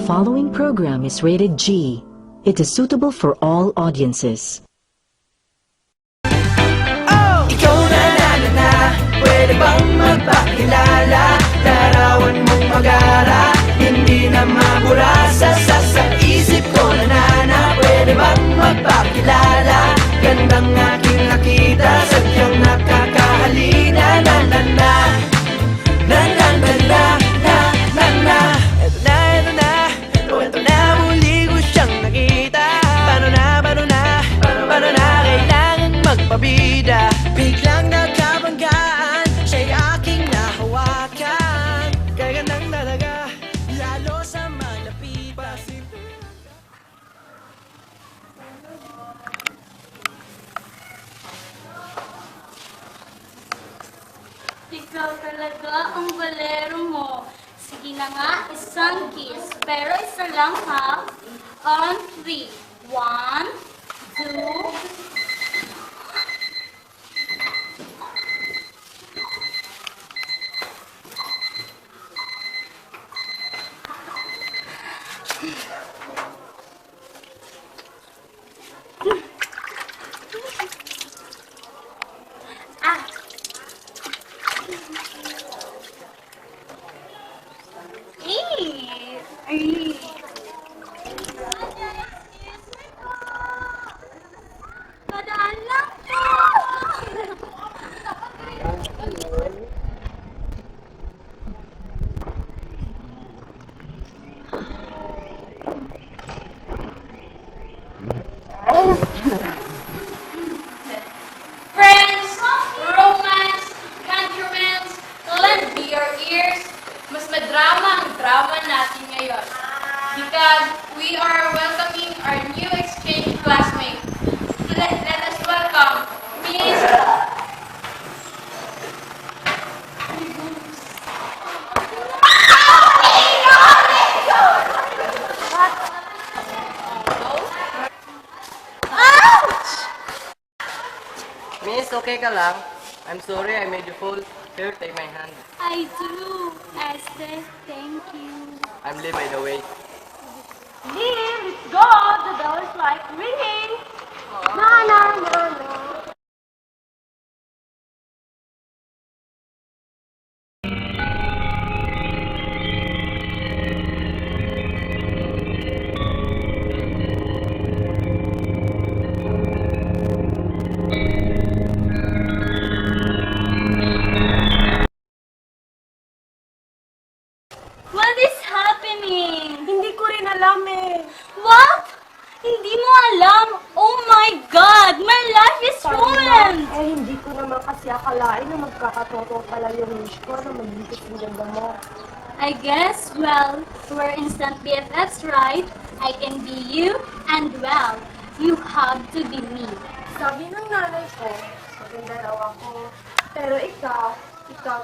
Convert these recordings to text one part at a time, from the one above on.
following program is rated G. It is suitable for all audiences. Oh! Ikaw na, pwede bang magpakilala? Larawan mong mag-ara, hindi na mabura sa isip ko na, pwede bang magpakilala? Gandang aking nakita, sadyang nakakahalina, na. Ito na, muli ko siyang nakita. Paano na, kailangan magpabida. Biglang nagkabanggaan, siya'y aking nahawakan. Kaya nang talaga, lalo sa malapitan. Ikaw talaga ang balero mo. Sige na nga, isang kiss. Pero isa lang ha. On 3. 1, 2... Padaan lang po! Friends, romance, country romance, lend me your ears. Mas madrama ang drama natin ngayon. Because we are welcoming our new exchange classmate. Let us welcome Miss... Ouch! Miss, okay ka lang? I'm sorry I made you fall. Here, take my hand. I do, Esther. Thank you. I'm Lee, by the way. Lee, let's go! The bell is like ringing. No. What is happening? Hindi ko rin alam eh. What? Hindi mo alam? Oh my God! My life is ruined! Eh, hindi ko naman kasi akalain na magkakatotoo pala yung wish ko na magigit ang ganda mo. I guess, well, we're instant BFFs, right? I can be you, and well, you have to be me. Sabi ng nanay ko, maganda raw ako. Pero ikaw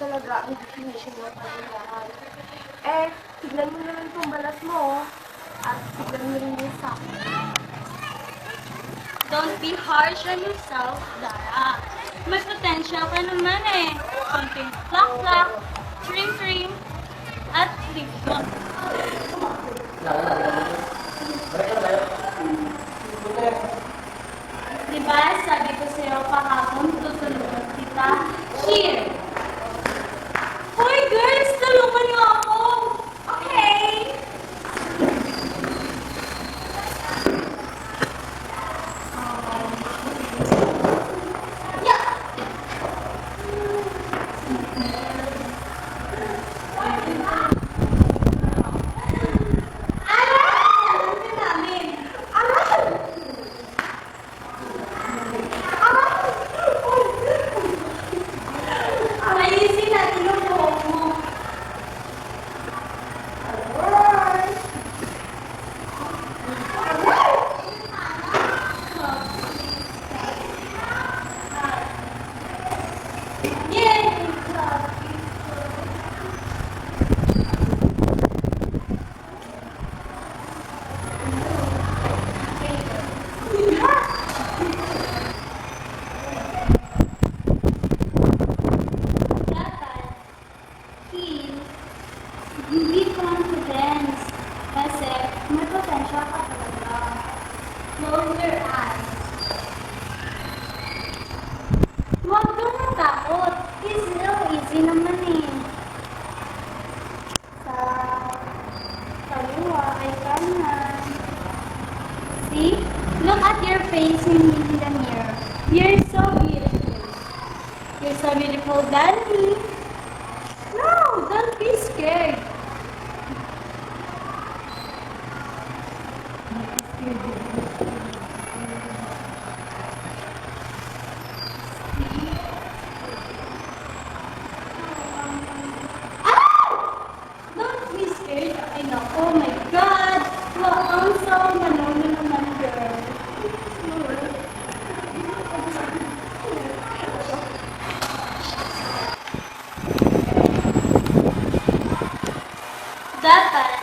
talaga ang definition ng pagmamahal. Eh, tignan mo naman itong balas mo, at tignan mo rin yung sa akin. Don't be harsh on yourself, Dara. May potential ka naman eh. Konting plak-plak, trim-trim, at lip-gloss. Diba, sabi ko sa'yo kahapon, tutulungan kita. Here! Hoy girls, tulungan niyo ako! Okay! easy naman eh. Sa kaliwa ay kanan. See? Look at your face in the mirror. You're so beautiful. You're so beautiful than me. No, don't be scared. Don't be scared. I know. Oh my God. Well, also, manolo naman, girl. Dapat,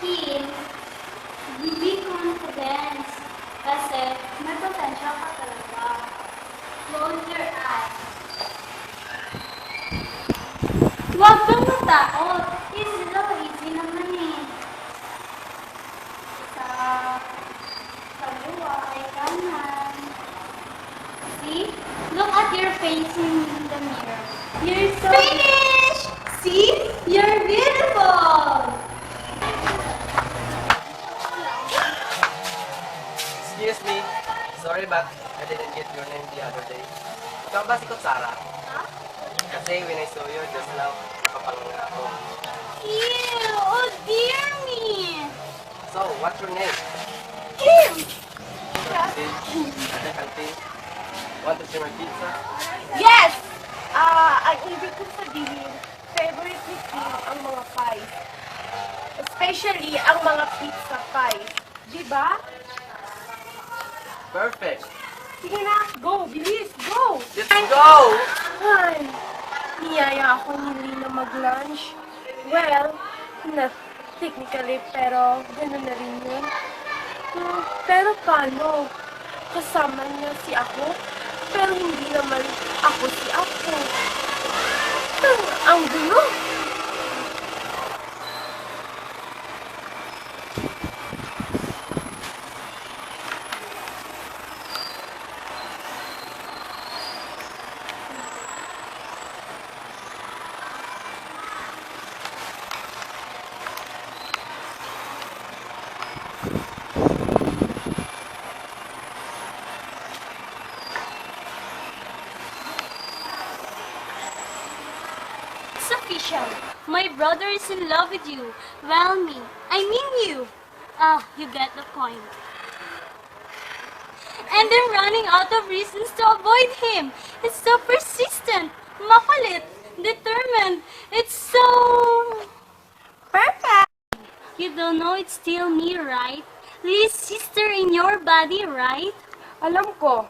Kim, be confidence. Kasi, may potential ka talaga. Close your eyes. Huwag kang matakot. Easy lang, easy naman eh. Sa kaliwa ay kanan. See? Look at your face in the mirror. You're so... Finish! See? You're beautiful! Excuse me. Sorry, but I didn't get your name the other day. Ikaw ba si Kutsara? Kasi when I saw you just now, nakapanganga ako. Ew! Oh dear me! So, what's your name? Kim! Ate Kanti. Want to share my pizza? Yes! Ang ibig ko sabihin, favorite ni Kim ang mga pies. Especially ang mga pizza pies. Diba? Perfect. Sige na, go! Bilis! Go! Let's go! Ay, niyaya ako ni Lina mag-lunch. Well, not technically, pero gano'n na rin yun. Pero paano? Kasama niya si ako, pero hindi naman ako si ako. Ang gulo! It's official. My brother is in love with you. Well, me. I mean you. Ah, you get the point. And I'm running out of reasons to avoid him. It's so persistent, makulit, determined. It's so... Perfect! You don't know it's still me, right? Li's sister in your body, right? Alam ko.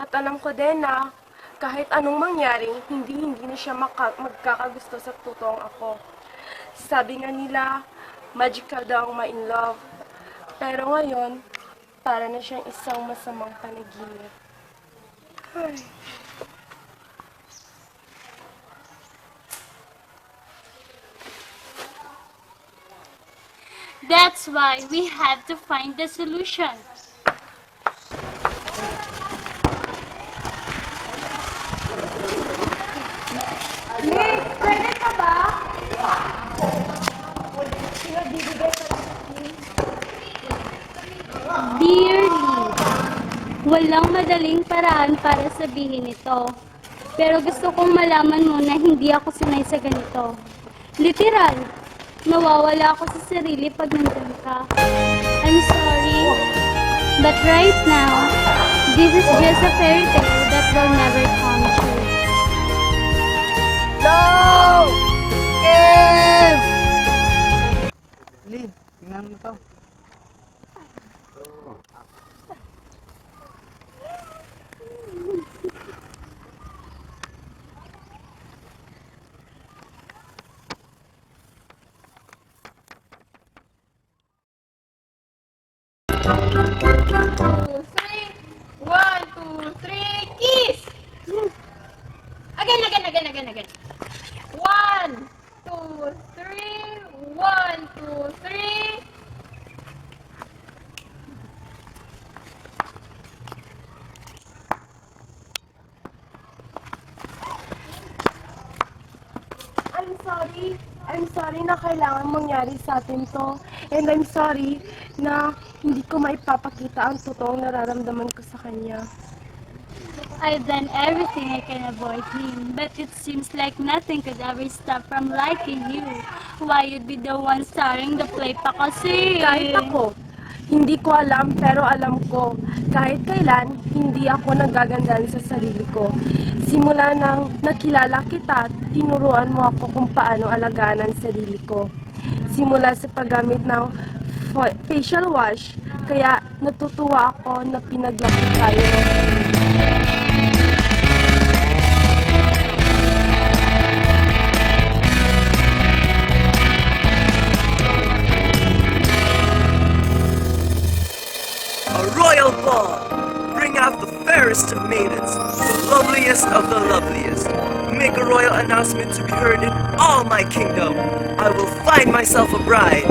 At alam ko din na kahit anong mangyari, hindi na siya magkakagusto sa totoong ako. Sabi nga nila, magical daw ang ma-in love. Pero ngayon, para na siyang isang masamang panaginip. Ay. That's why we have to find the solution. Nick, pwede ka ba? Dearly, walang madaling paraan para sabihin ito. Pero gusto kong malaman mo na hindi ako sanay sa ganito. Literal, nawawala ako sa sarili pag nandun ka. I'm sorry, but right now, this is just a fairy tale that will never come true. No! Kim! Lin, tingnan mo to. Again. 1, 2, 3. 1, 2, 3. sorry. I'm sorry na kailangan mangyari sa atin to. And I'm sorry na hindi ko maipapakita ang totoong nararamdaman ko sa kanya. I've done everything I can avoid him, but it seems like nothing could ever stop from liking you. Why you'd be the one starring the play pa kasi? Kahit ako, hindi ko alam pero alam ko, kahit kailan, hindi ako nagagandaan sa sarili ko. Simula nang nakilala kita, tinuruan mo ako kung paano alagaan ang sarili ko. Simula sa paggamit ng facial wash, kaya natutuwa ako na pinaglaki tayo. A royal ball! Bring out the fairest of maidens, the loveliest of the loveliest. Make a royal announcement to be heard in all my kingdom. I will find myself a bride.